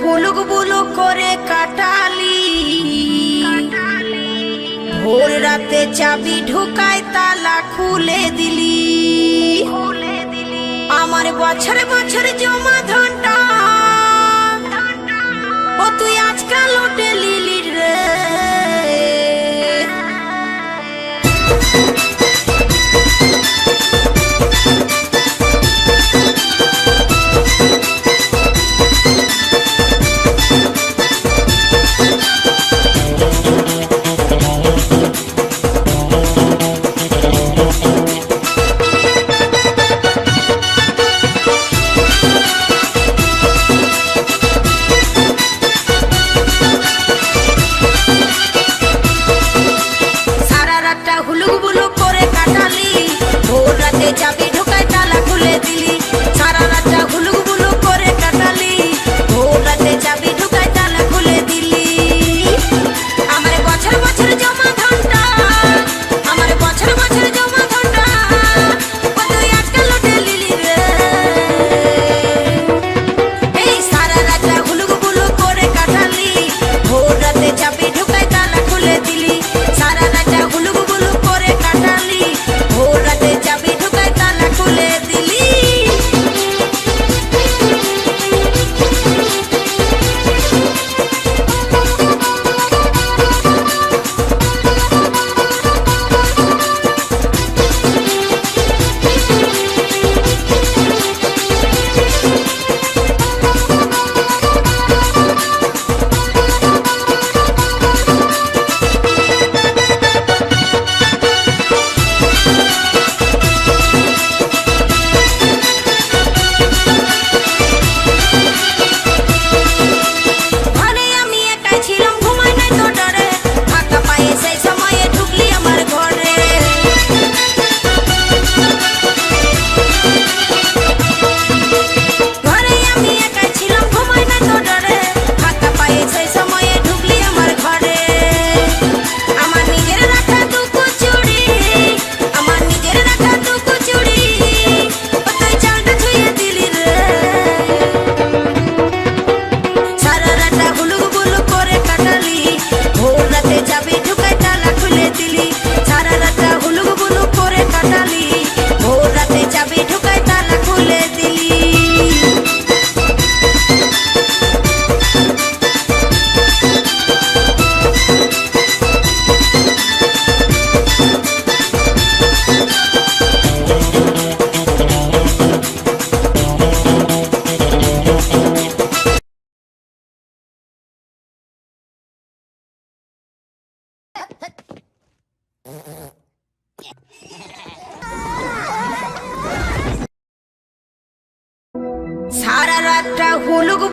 হুলুক বুলুক করে কাটালি, ভোর রাতে চাবি ঢুকায় তালা খুলে দিলি। আমার বছর বছর জমা ধনটা ও তুই আজকাল লুটে লিলি রে। হুলুক বুলুক করে কাটালি, ভোর রাতে চাবি ঢুকায় তালা খুলে দিলি। সারা রাতটা হুলুক বুলুক করে কাটালি, ভোর রাতে চাবি ঢুকায় তালা খুলে দিলি। আমার বছর বছর জমা ধনটা, আমার বছর বছর জমা ধনটা ও তুই আজকাল লুটে লিলি রে। এই সারা রাতটা হুলুক বুলুক করে কাটালি, ভোর রাতে চাবি ঢুকায় তালা খুলে দিলি। সারা রাতটা হুলুক বুলুক করে কাটালি, ভোর রাতে চাবি ঢুকায় তালা খুলে দিলি। ঘরে আমি একাই ছিলাম, ঘুমাই নাই তো ডরে, ফাঁকা পায়ে সেই সময়ে ঢুকলি আমার ঘরে। ঘরে আমি একাই ছিলাম, ঘুমাই নাই তো ডরে, ফাঁকা পায়ে সেই সময়ে ঢুকলি আমার ঘরে। আমার নিজের রাখা দুকু চুড়ি, আমার নিজের রাখা দুকু চুড়ি ও তুই চালটা ছুঁয়ে দিলি রে। সারা রাতটা হুলুক বুলুক করে কাটালি, ভোর রাতে চাবি ঢুকায় তালা খুলে দিলি। সারা রাতটা হুলুক বুলুক করে কাটালি, ভোর রাতে চাবি ঢুকায় তালা খুলে দিলি। সারা রাতটা হুলুক